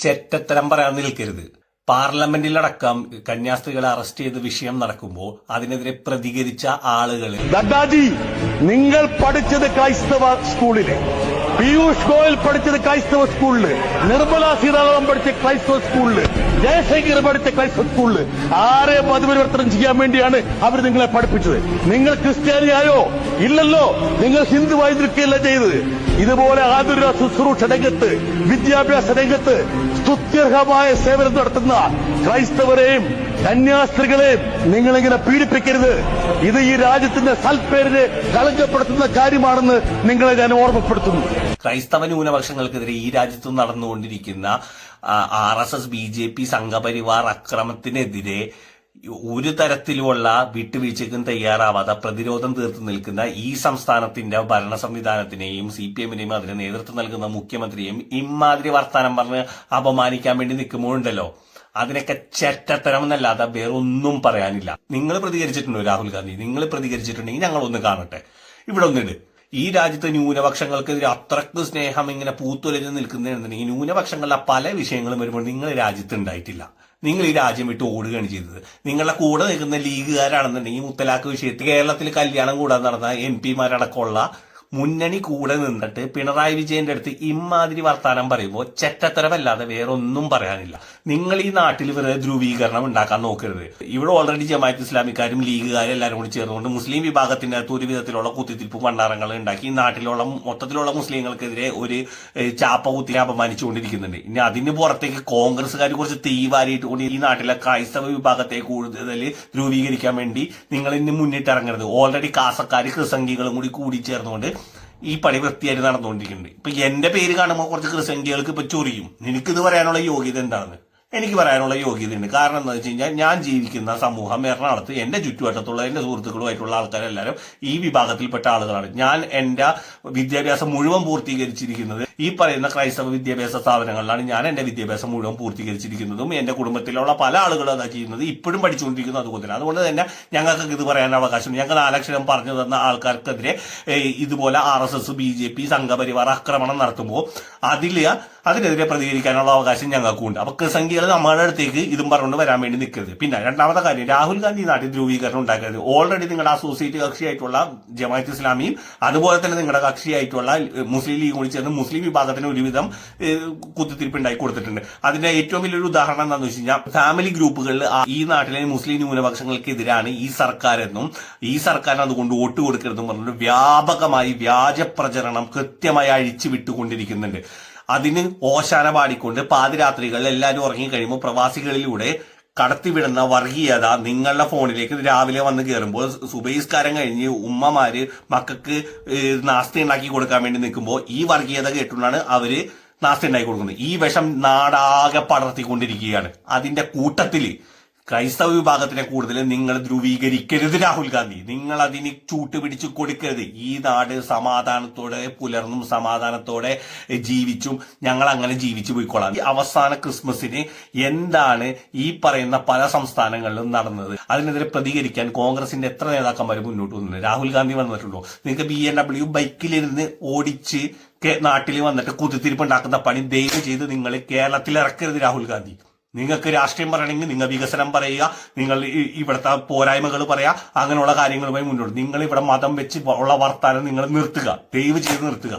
ചെറ്റത്തരം പറയാൻ നിൽക്കരുത്. പാർലമെന്റിലടക്കം കന്യാസ്ത്രീകളെ അറസ്റ്റ് ചെയ്ത വിഷയം നടക്കുമ്പോൾ അതിനെതിരെ പ്രതികരിച്ച ആളുകൾ, ദാദാജി നിങ്ങൾ പഠിച്ചത് ക്രൈസ്തവ സ്കൂളില്, പീയൂഷ് ഗോയൽ പഠിച്ചത് ക്രൈസ്തവ സ്കൂളില്, നിർമ്മല സീതാരാമൻ പഠിച്ച ക്രൈസ്തവ സ്കൂളില്, ജയശങ്കർ പഠിച്ച ക്രൈസ്തവ സ്കൂളില് ആരെ മതപരിവർത്തനം ചെയ്യാൻ വേണ്ടിയാണ് അവർ നിങ്ങളെ പഠിപ്പിച്ചത്? നിങ്ങൾ ക്രിസ്ത്യാനിയായോ? ഇല്ലല്ലോ, നിങ്ങൾ ഹിന്ദുവായി നിൽക്കുകയല്ല ചെയ്തത്. ഇതുപോലെ ആതുര ശുശ്രൂഷ രംഗത്ത്, വിദ്യാഭ്യാസ രംഗത്ത് സ്തുത്യർഹമായ സേവനം നടത്തുന്ന ക്രൈസ്തവരെയും കന്യാസ്ത്രീകളെയും നിങ്ങളിങ്ങനെ പീഡിപ്പിക്കരുത്. ഇത് ഈ രാജ്യത്തിന്റെ സൽപ്പേരിനെ കളങ്കപ്പെടുത്തുന്ന കാര്യമാണെന്ന് നിങ്ങളെ ഞാൻ ഓർമ്മപ്പെടുത്തുന്നു. ക്രൈസ്തവ ന്യൂനപക്ഷങ്ങൾക്കെതിരെ ഈ രാജ്യത്ത് നടന്നുകൊണ്ടിരിക്കുന്ന RSS BJP സംഘപരിവാർ അക്രമത്തിനെതിരെ ഒരു തരത്തിലുമുള്ള വിട്ടുവീഴ്ചയ്ക്കും തയ്യാറാവാതെ പ്രതിരോധം തീർത്തു നിൽക്കുന്ന ഈ സംസ്ഥാനത്തിന്റെ ഭരണ സംവിധാനത്തിനെയും CPM-നെയും അതിന് നേതൃത്വം നൽകുന്ന മുഖ്യമന്ത്രിയും ഇമാതിരി വർത്താനം പറഞ്ഞ് അപമാനിക്കാൻ വേണ്ടി നിൽക്കുമ്പോഴുണ്ടല്ലോ, അതിനൊക്കെ ചെറ്റത്തരം എന്നല്ലാതെ വേറൊന്നും പറയാനില്ല. നിങ്ങൾ പ്രതികരിച്ചിട്ടുണ്ടോ രാഹുൽ ഗാന്ധി? നിങ്ങൾ പ്രതികരിച്ചിട്ടുണ്ടെങ്കിൽ ഞങ്ങളൊന്ന് കാണട്ടെ. ഇവിടെ ഒന്നിട്ട് ഈ രാജ്യത്തെ ന്യൂനപക്ഷങ്ങൾക്കെതിരെ അത്രക്ക് സ്നേഹം ഇങ്ങനെ പൂത്തുലഞ്ഞു നിൽക്കുന്നതെന്നുണ്ടെങ്കിൽ ന്യൂനപക്ഷങ്ങളുടെ പല വിഷയങ്ങളും വരുമ്പോൾ നിങ്ങൾ രാജ്യത്ത് ഉണ്ടായിട്ടില്ല. നിങ്ങൾ ഈ രാജ്യം വിട്ട് ഓടുകയാണ് ചെയ്തത്. നിങ്ങളുടെ കൂടെ നിൽക്കുന്ന ലീഗുകാരാണെന്നുണ്ടെങ്കിൽ മുത്തലാഖ് വിഷയത്തിൽ കേരളത്തിൽ കല്യാണം കൂടാതെ നടന്ന MP-മാരടക്കമുള്ള മുന്നണി കൂടെ നിന്നിട്ട് പിണറായി വിജയന്റെ അടുത്ത് ഇമാതിരി വർത്താനം പറയുമ്പോൾ ചെറ്റത്തരമല്ലാതെ വേറൊന്നും പറയാനില്ല. നിങ്ങൾ ഈ നാട്ടിൽ വെറുതെ ധ്രുവീകരണം ഉണ്ടാക്കാൻ നോക്കരുത്. ഇവിടെ ഓൾറെഡി ജമാഅത്ത് ഇസ്ലാമിക്കാരും ലീഗുകാരും എല്ലാവരും കൂടി ചേർന്നുകൊണ്ട് മുസ്ലിം വിഭാഗത്തിന്റെ അകത്ത് ഒരു വിധത്തിലുള്ള കുത്തിത്തിരിപ്പ് ഭണ്ഡാരങ്ങൾ ഉണ്ടാക്കി ഈ നാട്ടിലുള്ള മൊത്തത്തിലുള്ള മുസ്ലിങ്ങൾക്കെതിരെ ഒരു ചാപ്പ കുത്തിനെ അപമാനിച്ചുകൊണ്ടിരിക്കുന്നുണ്ട്. ഇനി അതിന് പുറത്തേക്ക് കോൺഗ്രസ്സുകാർ കുറച്ച് തീവാരിയിട്ട് കൊണ്ട് ഈ നാട്ടിലെ ക്രൈസ്തവ വിഭാഗത്തെ കൂടുതൽ ധ്രുവീകരിക്കാൻ വേണ്ടി നിങ്ങൾ ഇന്ന് മുന്നിട്ടിറങ്ങരുത്. ഓൾറെഡി കാസക്കാർ ക്രിസംഖികളും കൂടി ചേർന്നുകൊണ്ട് ഈ പണി വൃത്തിയായിട്ട് നടന്നുകൊണ്ടിരിക്കുന്നുണ്ട്. ഇപ്പൊ എന്റെ പേര് കാണുമ്പോൾ കുറച്ച് ക്രിസംഖ്യകൾക്ക് ഇപ്പൊ ചൊറിയും. നിനക്കിത് പറയാനുള്ള യോഗ്യത എന്താണ്? എനിക്ക് പറയാനുള്ള യോഗ്യതയുണ്ട്. കാരണം എന്താ വെച്ച് കഴിഞ്ഞാൽ ഞാൻ ജീവിക്കുന്ന സമൂഹം എറണാകുളത്ത് എന്റെ ചുറ്റുവട്ടത്തുള്ള എന്റെ സുഹൃത്തുക്കളുമായിട്ടുള്ള ആൾക്കാരെല്ലാവരും ഈ വിഭാഗത്തിൽപ്പെട്ട ആളുകളാണ്. ഞാൻ എന്റെ വിദ്യാഭ്യാസം മുഴുവൻ പൂർത്തീകരിച്ചിരിക്കുന്നത് ഈ പറയുന്ന ക്രൈസ്തവ വിദ്യാഭ്യാസ സ്ഥാപനങ്ങളിലാണ്. ഞാൻ എന്റെ വിദ്യാഭ്യാസം മുഴുവൻ പൂർത്തീകരിച്ചിരിക്കുന്നതും എന്റെ കുടുംബത്തിലുള്ള പല ആളുകളും അതാ ചെയ്യുന്നത്, ഇപ്പോഴും പഠിച്ചുകൊണ്ടിരിക്കുന്നത് അതുപോലെ. അതുകൊണ്ട് തന്നെ ഞങ്ങൾക്ക് ഇത് പറയാൻ അവകാശമുണ്ട്. ഞങ്ങൾ 4 അക്ഷരം പറഞ്ഞു തന്ന ആൾക്കാർക്കെതിരെ ഇതുപോലെ RSS BJP സംഘപരിവാർ ആക്രമണം നടത്തുമ്പോൾ അതിനെതിരെ പ്രതികരിക്കാനുള്ള അവകാശം ഞങ്ങൾക്കുണ്ട്. അപ്പൊ ക്രിസംഖ്യകൾ നമ്മുടെ അടുത്തേക്ക് ഇതും പറഞ്ഞുകൊണ്ട് വരാൻ വേണ്ടി നിൽക്കരുത്. പിന്നെ രണ്ടാമത്തെ കാര്യം, രാഹുൽ ഗാന്ധി നാട്ടിൽ ധ്രുവീകരണം ഉണ്ടാക്കരുത്. ഓൾറെഡി നിങ്ങളുടെ അസോസിയേറ്റ് കക്ഷിയായിട്ടുള്ള ജമാഅത്ത് ഇസ്ലാമിയും അതുപോലെ തന്നെ നിങ്ങളുടെ കക്ഷിയായിട്ടുള്ള മുസ്ലിം ലീഗ് കൂടി ചേർന്ന് മുസ്ലിം വിഭാഗത്തിന് ഒരുവിധം കുത്തിത്തിരിപ്പ് ഉണ്ടാക്കി കൊടുത്തിട്ടുണ്ട്. അതിന്റെ ഏറ്റവും വലിയൊരു ഉദാഹരണം എന്താണെന്ന് വെച്ച് കഴിഞ്ഞാൽ, ഫാമിലി ഗ്രൂപ്പുകളിൽ ഈ നാട്ടിലെ മുസ്ലിം ന്യൂനപക്ഷങ്ങൾക്കെതിരാണ് ഈ സർക്കാരെന്നും ഈ സർക്കാരിന് അതുകൊണ്ട് വോട്ട് കൊടുക്കരുതെന്നും പറഞ്ഞിട്ട് വ്യാപകമായി വ്യാജ പ്രചരണം കൃത്യമായി അഴിച്ചു വിട്ടുകൊണ്ടിരിക്കുന്നുണ്ട്. അതിന് ഓശാന പാടിക്കൊണ്ട് പാതിരാത്രികളിൽ എല്ലാവരും ഉറങ്ങിക്കഴിയുമ്പോൾ പ്രവാസികളിലൂടെ കടത്തിവിടുന്ന വർഗീയത നിങ്ങളുടെ ഫോണിലേക്ക് രാവിലെ വന്ന് കയറുമ്പോൾ സുബഹിസ്കാരം കഴിഞ്ഞ് ഉമ്മമാര് മക്കൾക്ക് നാസ്തി ഉണ്ടാക്കി കൊടുക്കാൻ വേണ്ടി നിൽക്കുമ്പോൾ ഈ വർഗീയത കേട്ടുകൊണ്ടാണ് അവര് നാസ്തി ഉണ്ടാക്കി കൊടുക്കുന്നത്. ഈ വിഷം നാടാകെ പടർത്തിക്കൊണ്ടിരിക്കുകയാണ്. അതിന്റെ കൂട്ടത്തില് ക്രൈസ്തവ വിഭാഗത്തിനെ കൂടുതൽ നിങ്ങൾ ധ്രുവീകരിക്കരുത് രാഹുൽ ഗാന്ധി. നിങ്ങൾ അതിന് ചൂട്ടുപിടിച്ചു കൊടുക്കരുത്. ഈ നാട് സമാധാനത്തോടെ പുലർന്നും സമാധാനത്തോടെ ജീവിച്ചും ഞങ്ങൾ അങ്ങനെ ജീവിച്ചു പോയിക്കോളാം. ഈ അവസാന ക്രിസ്മസിന് എന്താണ് ഈ പറയുന്ന പല സംസ്ഥാനങ്ങളിലും നടന്നത്? അതിനെതിരെ പ്രതികരിക്കാൻ കോൺഗ്രസിന്റെ എത്ര നേതാക്കന്മാർ മുന്നോട്ട് വന്നിട്ടുണ്ട്? രാഹുൽ ഗാന്ധി വന്നിട്ടുണ്ടോ? നിങ്ങൾക്ക് BMW ബൈക്കിലിരുന്ന് ഓടിച്ച് നാട്ടിൽ വന്നിട്ട് കുത്തിത്തിരിപ്പ് ഉണ്ടാക്കുന്ന പണി ദയവ് ചെയ്ത് നിങ്ങൾ കേരളത്തിൽ ഇറക്കരുത് രാഹുൽ ഗാന്ധി. നിങ്ങൾക്ക് രാഷ്ട്രീയം പറയണമെങ്കിൽ നിങ്ങൾ വികസനം പറയുക, നിങ്ങൾ ഇവിടുത്തെ പോരായ്മകൾ പറയുക, അങ്ങനെയുള്ള കാര്യങ്ങളുമായി മുന്നോട്ട്. നിങ്ങൾ ഇവിടെ മതം വെച്ച് ഉള്ള വർത്താനം നിങ്ങൾ നിർത്തുക, ദയവ് ചെയ്ത് നിർത്തുക.